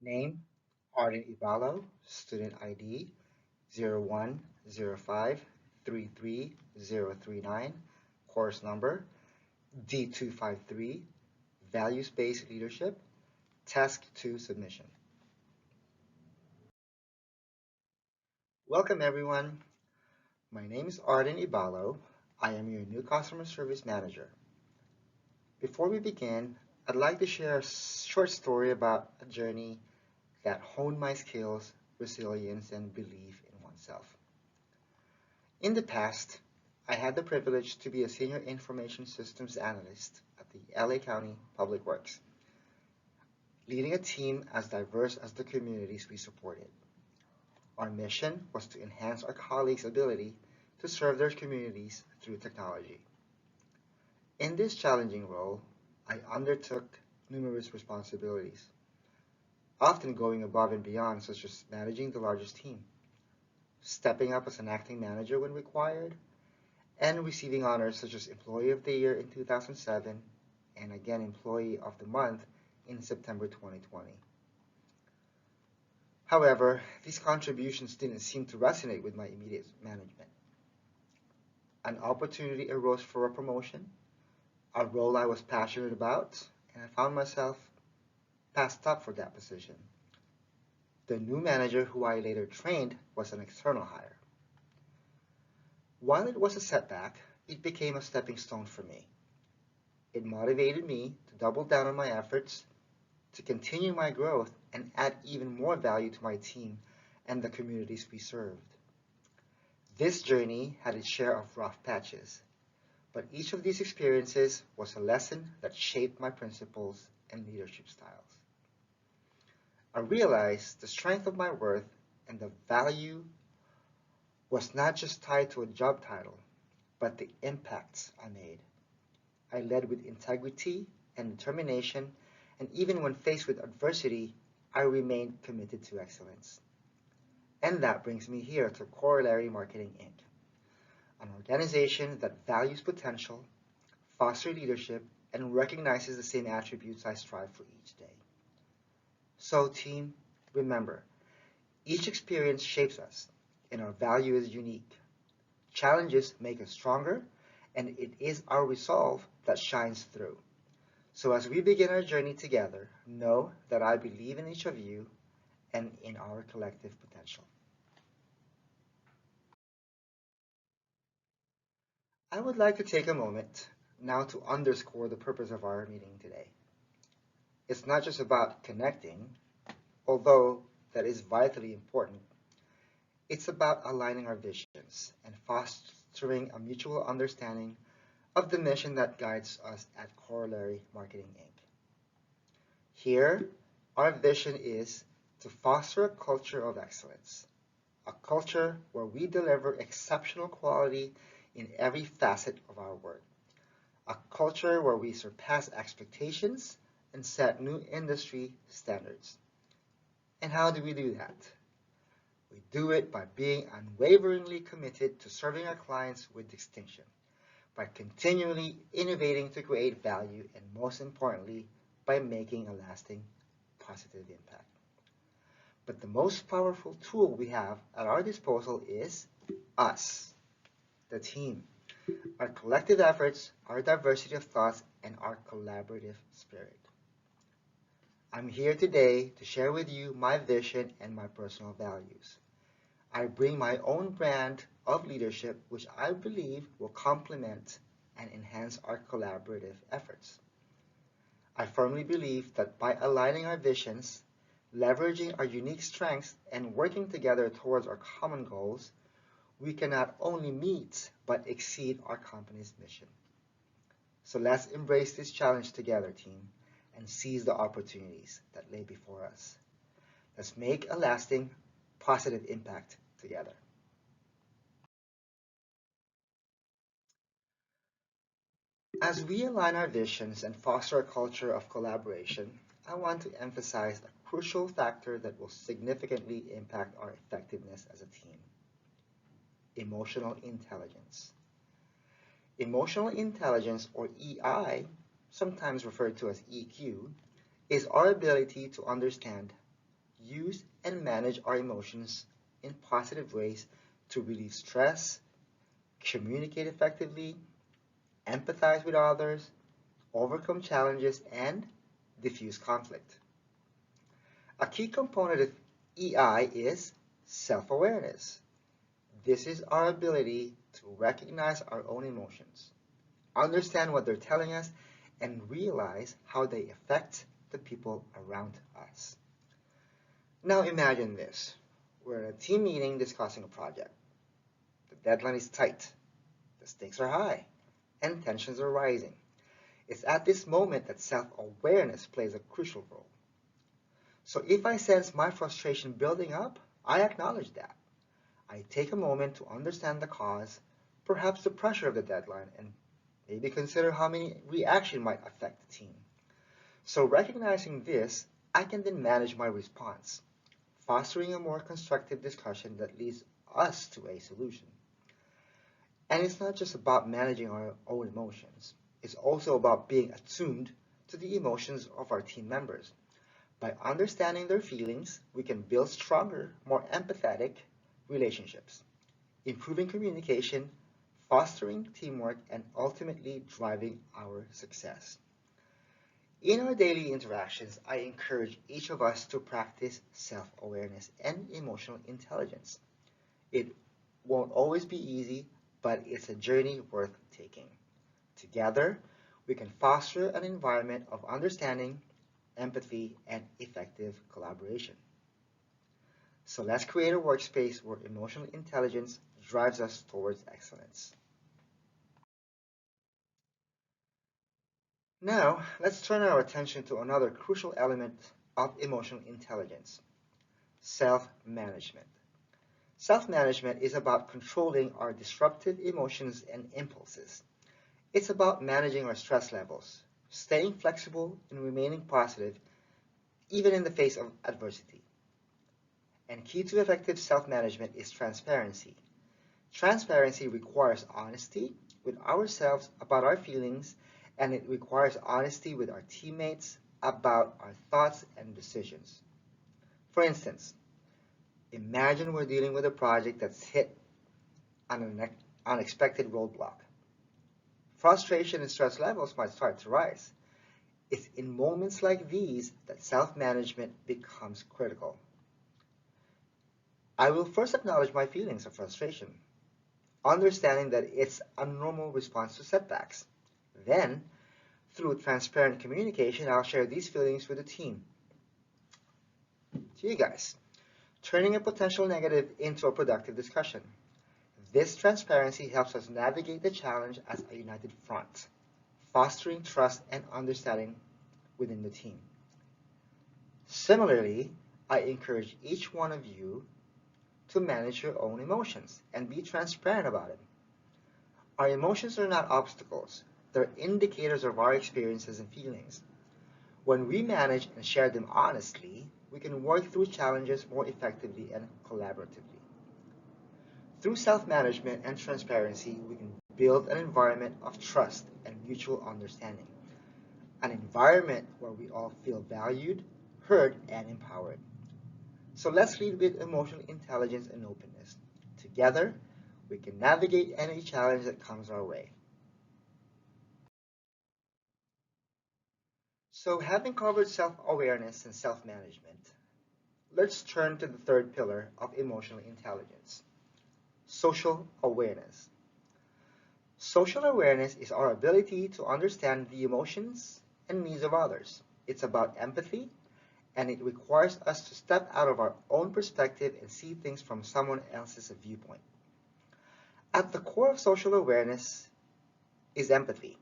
Name, Arden Ibalo, student ID 0105333039, course number D253, values-based leadership, task 2 submission. Welcome everyone. My name is Arden Ibalo. I am your new customer service manager. Before we begin, I'd like to share a short story about a journey that honed my skills, resilience, and belief in oneself. In the past, I had the privilege to be a senior information systems analyst at the LA County Public Works, leading a team as diverse as the communities we supported. Our mission was to enhance our colleagues' ability to serve their communities through technology. In this challenging role, I undertook numerous responsibilities, often going above and beyond, such as managing the largest team, stepping up as an acting manager when required, and receiving honors such as Employee of the Year in 2007 and again Employee of the Month in September 2020. However, these contributions didn't seem to resonate with my immediate management. An opportunity arose for a promotion, a role I was passionate about, and I found myself passed up for that position. The new manager who I later trained was an external hire. While it was a setback, it became a stepping stone for me. It motivated me to double down on my efforts, to continue my growth, and add even more value to my team and the communities we served. This journey had its share of rough patches, but each of these experiences was a lesson that shaped my principles and leadership styles. I realized the strength of my worth and the value was not just tied to a job title, but the impacts I made. I led with integrity and determination, and even when faced with adversity, I remained committed to excellence. And that brings me here to Corollary Marketing Inc., an organization that values potential, fosters leadership, and recognizes the same attributes I strive for each day. So team, remember, each experience shapes us, and our value is unique. Challenges make us stronger, and it is our resolve that shines through. So as we begin our journey together, know that I believe in each of you and in our collective potential. I would like to take a moment now to underscore the purpose of our meeting today. It's not just about connecting, although that is vitally important. It's about aligning our visions and fostering a mutual understanding of the mission that guides us at Corollary Marketing Inc. Here, our vision is to foster a culture of excellence, a culture where we deliver exceptional quality in every facet of our work, a culture where we surpass expectations and set new industry standards. And how do we do that? We do it by being unwaveringly committed to serving our clients with distinction, by continually innovating to create value, and most importantly, by making a lasting positive impact. But the most powerful tool we have at our disposal is us, the team, our collective efforts, our diversity of thoughts, and our collaborative spirit. I'm here today to share with you my vision and my personal values. I bring my own brand of leadership, which I believe will complement and enhance our collaborative efforts. I firmly believe that by aligning our visions, leveraging our unique strengths, and working together towards our common goals, we can not only meet but exceed our company's mission. So let's embrace this challenge together, team, and seize the opportunities that lay before us. Let's make a lasting, positive impact together. As we align our visions and foster a culture of collaboration, I want to emphasize a crucial factor that will significantly impact our effectiveness as a team: emotional intelligence. Emotional intelligence, or EI, sometimes referred to as EQ, is our ability to understand, use and manage our emotions in positive ways to relieve stress, communicate effectively, empathize with others, overcome challenges, and diffuse conflict. A key component of EI is self-awareness. This is our ability to recognize our own emotions, understand what they're telling us, and realize how they affect the people around us. Now imagine this. We're in a team meeting discussing a project. The deadline is tight, the stakes are high, and tensions are rising. It's at this moment that self-awareness plays a crucial role. So if I sense my frustration building up, I acknowledge that. I take a moment to understand the cause, perhaps the pressure of the deadline, and maybe consider how many reaction might affect the team. So recognizing this, I can then manage my response, fostering a more constructive discussion that leads us to a solution. And it's not just about managing our own emotions. It's also about being attuned to the emotions of our team members. By understanding their feelings, we can build stronger, more empathetic relationships, improving communication, fostering teamwork, and ultimately driving our success. In our daily interactions, I encourage each of us to practice self-awareness and emotional intelligence. It won't always be easy, but it's a journey worth taking. Together, we can foster an environment of understanding, empathy, and effective collaboration. So let's create a workspace where emotional intelligence drives us towards excellence. Now, let's turn our attention to another crucial element of emotional intelligence, self-management. Self-management is about controlling our disruptive emotions and impulses. It's about managing our stress levels, staying flexible, and remaining positive even in the face of adversity. And key to effective self-management is transparency. Transparency requires honesty with ourselves about our feelings, and it requires honesty with our teammates about our thoughts and decisions. For instance, imagine we're dealing with a project that's hit on an unexpected roadblock. Frustration and stress levels might start to rise. It's in moments like these that self-management becomes critical. I will first acknowledge my feelings of frustration, understanding that it's a normal response to setbacks. Then, through transparent communication, I'll share these feelings with the team. To you guys, turning a potential negative into a productive discussion. This transparency helps us navigate the challenge as a united front, fostering trust and understanding within the team. Similarly, I encourage each one of you to manage your own emotions and be transparent about it. Our emotions are not obstacles, they're indicators of our experiences and feelings. When we manage and share them honestly, we can work through challenges more effectively and collaboratively. Through self-management and transparency, we can build an environment of trust and mutual understanding, an environment where we all feel valued, heard, and empowered. So let's lead with emotional intelligence and openness. Together, we can navigate any challenge that comes our way. So having covered self-awareness and self-management, let's turn to the third pillar of emotional intelligence, social awareness. Social awareness is our ability to understand the emotions and needs of others. It's about empathy, and it requires us to step out of our own perspective and see things from someone else's viewpoint. At the core of social awareness is empathy.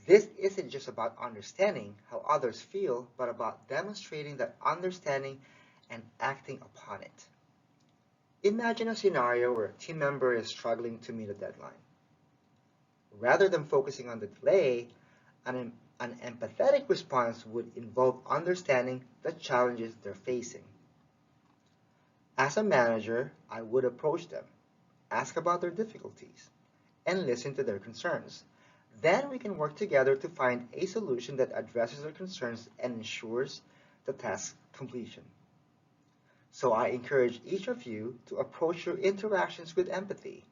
This isn't just about understanding how others feel, but about demonstrating that understanding and acting upon it. Imagine a scenario where a team member is struggling to meet a deadline. Rather than focusing on the delay, an empathetic response would involve understanding the challenges they're facing. As a manager, I would approach them, ask about their difficulties, and listen to their concerns. Then we can work together to find a solution that addresses their concerns and ensures the task completion. So I encourage each of you to approach your interactions with empathy.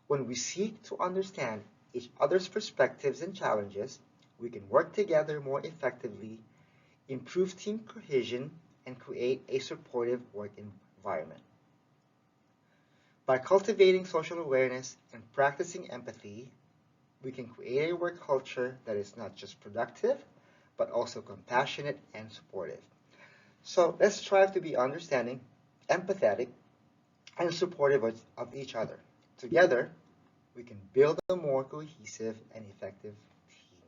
When we seek to understand each other's perspectives and challenges, we can work together more effectively, improve team cohesion, and create a supportive work environment. By cultivating social awareness and practicing empathy, we can create a work culture that is not just productive, but also compassionate and supportive. So let's strive to be understanding, empathetic, and supportive of each other. Together, we can build a more cohesive and effective team.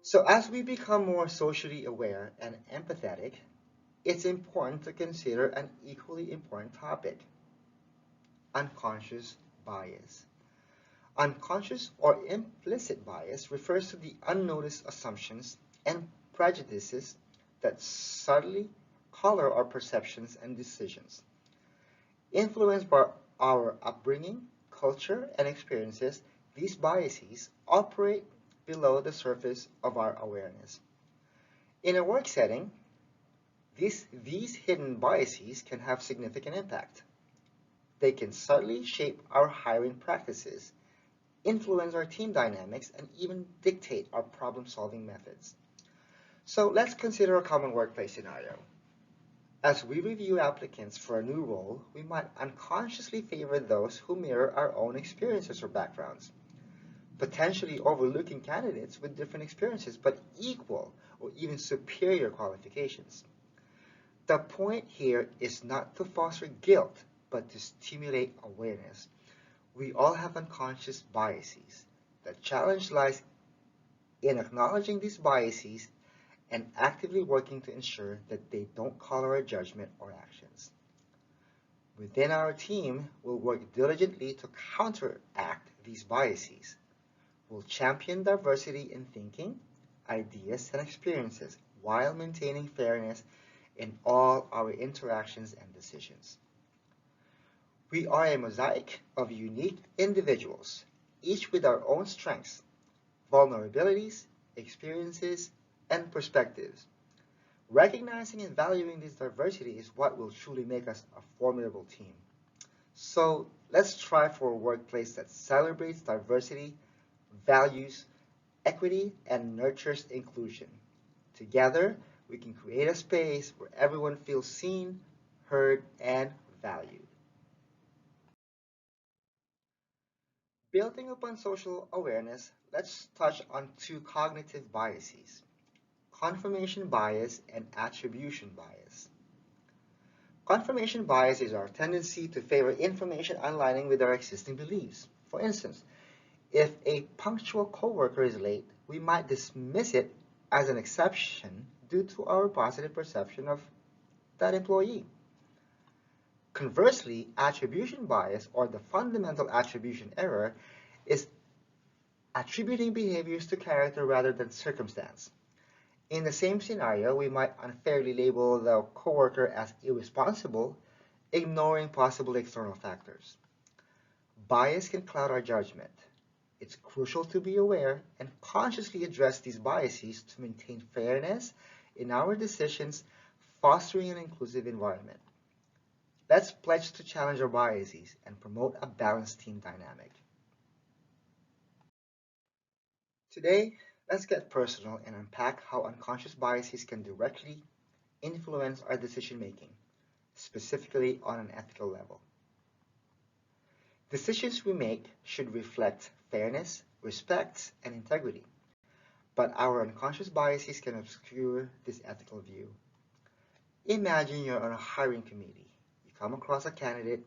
So as we become more socially aware and empathetic, it's important to consider an equally important topic: unconscious bias. Unconscious or implicit bias refers to the unnoticed assumptions and prejudices that subtly color our perceptions and decisions. Influenced by our upbringing, culture, and experiences, these biases operate below the surface of our awareness. In a work setting, these hidden biases can have significant impact. They can subtly shape our hiring practices, influence our team dynamics, and even dictate our problem-solving methods. So let's consider a common workplace scenario. As we review applicants for a new role, we might unconsciously favor those who mirror our own experiences or backgrounds, potentially overlooking candidates with different experiences but equal or even superior qualifications. The point here is not to foster guilt, but to stimulate awareness. We all have unconscious biases. The challenge lies in acknowledging these biases and actively working to ensure that they don't color our judgment or actions. Within our team, we'll work diligently to counteract these biases. We'll champion diversity in thinking, ideas, and experiences while maintaining fairness in all our interactions and decisions. We are a mosaic of unique individuals, each with our own strengths, vulnerabilities, experiences, and perspectives. Recognizing and valuing this diversity is what will truly make us a formidable team. So let's strive for a workplace that celebrates diversity, values equity, and nurtures inclusion. Together, we can create a space where everyone feels seen, heard, and valued. Building upon social awareness, let's touch on two cognitive biases: confirmation bias and attribution bias. Confirmation bias is our tendency to favor information aligning with our existing beliefs. For instance, if a punctual coworker is late, we might dismiss it as an exception due to our positive perception of that employee. Conversely, attribution bias, or the fundamental attribution error, is attributing behaviors to character rather than circumstance. In the same scenario, we might unfairly label the coworker as irresponsible, ignoring possible external factors. Bias can cloud our judgment. It's crucial to be aware and consciously address these biases to maintain fairness in our decisions, fostering an inclusive environment. Let's pledge to challenge our biases and promote a balanced team dynamic. Today, let's get personal and unpack how unconscious biases can directly influence our decision making, specifically on an ethical level. Decisions we make should reflect fairness, respect, and integrity, but our unconscious biases can obscure this ethical view. Imagine you're on a hiring committee. You come across a candidate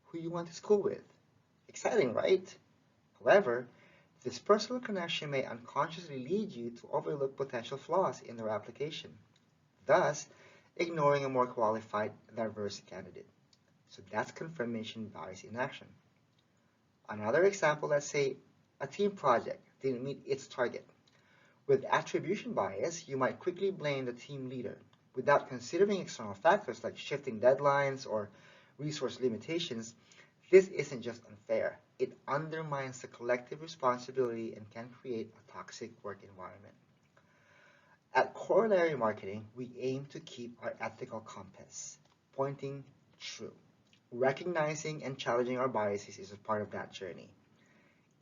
who you went to school with. Exciting, right? However, this personal connection may unconsciously lead you to overlook potential flaws in their application, thus ignoring a more qualified, diverse candidate. So that's confirmation bias in action. Another example, let's say a team project didn't meet its target. With attribution bias, you might quickly blame the team leader without considering external factors like shifting deadlines or resource limitations. This isn't just unfair, it undermines the collective responsibility and can create a toxic work environment. At Corollary Marketing, we aim to keep our ethical compass pointing true. Recognizing and challenging our biases is a part of that journey.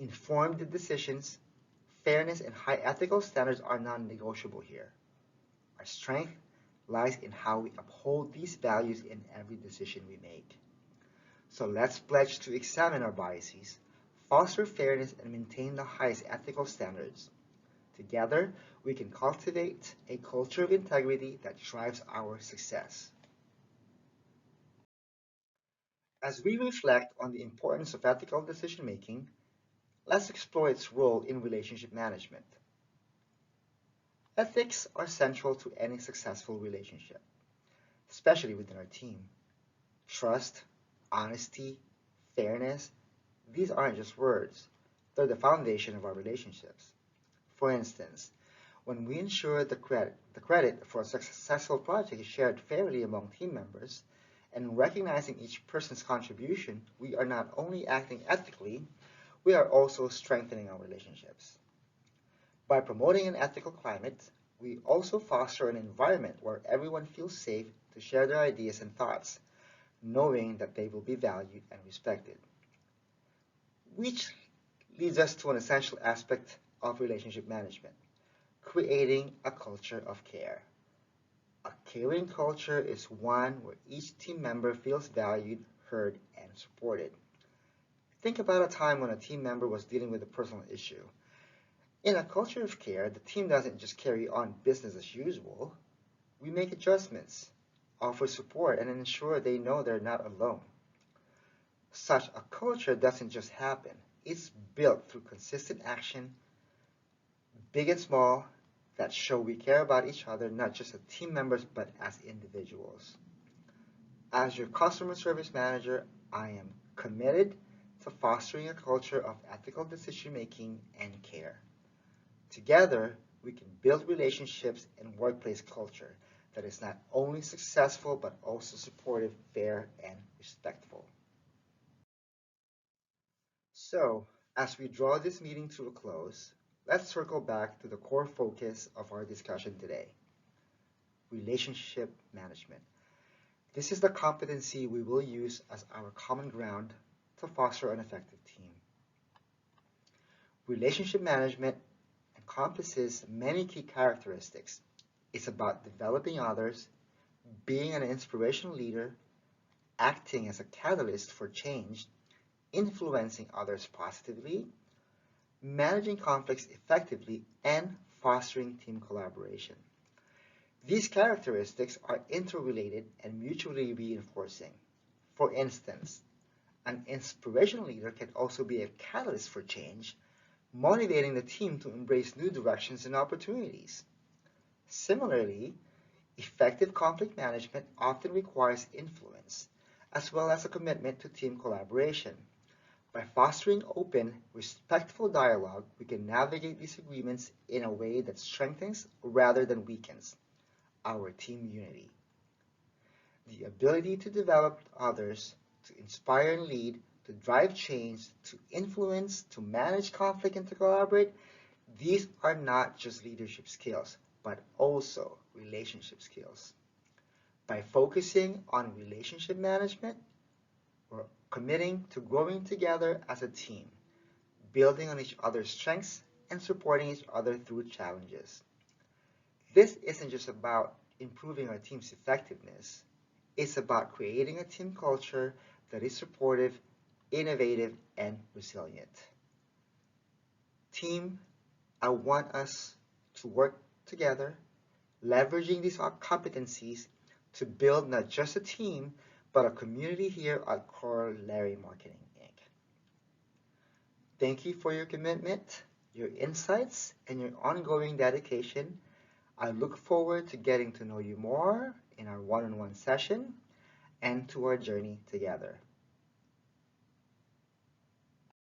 Informed decisions, fairness, and high ethical standards are non-negotiable here. Our strength lies in how we uphold these values in every decision we make. So let's pledge to examine our biases, foster fairness, and maintain the highest ethical standards. Together, we can cultivate a culture of integrity that drives our success. As we reflect on the importance of ethical decision-making, let's explore its role in relationship management. Ethics are central to any successful relationship, especially within our team. Trust, honesty, fairness, these aren't just words, they're the foundation of our relationships. For instance, when we ensure the credit for a successful project is shared fairly among team members, and recognizing each person's contribution, we are not only acting ethically, we are also strengthening our relationships. By promoting an ethical climate, we also foster an environment where everyone feels safe to share their ideas and thoughts, knowing that they will be valued and respected. Which leads us to an essential aspect of relationship management, creating a culture of care. A caring culture is one where each team member feels valued, heard, and supported. Think about a time when a team member was dealing with a personal issue. In a culture of care, the team doesn't just carry on business as usual. We make adjustments, offer support, and ensure they know they're not alone. Such a culture doesn't just happen. It's built through consistent action, big and small, that show we care about each other, not just as team members, but as individuals. As your customer service manager, I am committed to fostering a culture of ethical decision-making and care. Together, we can build relationships and workplace culture that is not only successful, but also supportive, fair, and respectful. So, as we draw this meeting to a close, let's circle back to the core focus of our discussion today, relationship management. This is the competency we will use as our common ground to foster an effective team. Relationship management encompasses many key characteristics. It's about developing others, being an inspirational leader, acting as a catalyst for change, influencing others positively, managing conflicts effectively, and fostering team collaboration. These characteristics are interrelated and mutually reinforcing. For instance, an inspirational leader can also be a catalyst for change, motivating the team to embrace new directions and opportunities. Similarly, effective conflict management often requires influence, as well as a commitment to team collaboration. By fostering open, respectful dialogue, we can navigate disagreements in a way that strengthens rather than weakens our team unity. The ability to develop others, to inspire and lead, to drive change, to influence, to manage conflict, and to collaborate, these are not just leadership skills, but also relationship skills. By focusing on relationship management, we're committing to growing together as a team, building on each other's strengths and supporting each other through challenges. This isn't just about improving our team's effectiveness, it's about creating a team culture that is supportive, innovative, and resilient. Team, I want us to work together, leveraging these competencies to build not just a team, but a community here at Corollary Marketing, Inc. Thank you for your commitment, your insights, and your ongoing dedication. I look forward to getting to know you more in our one-on-one session and to our journey together.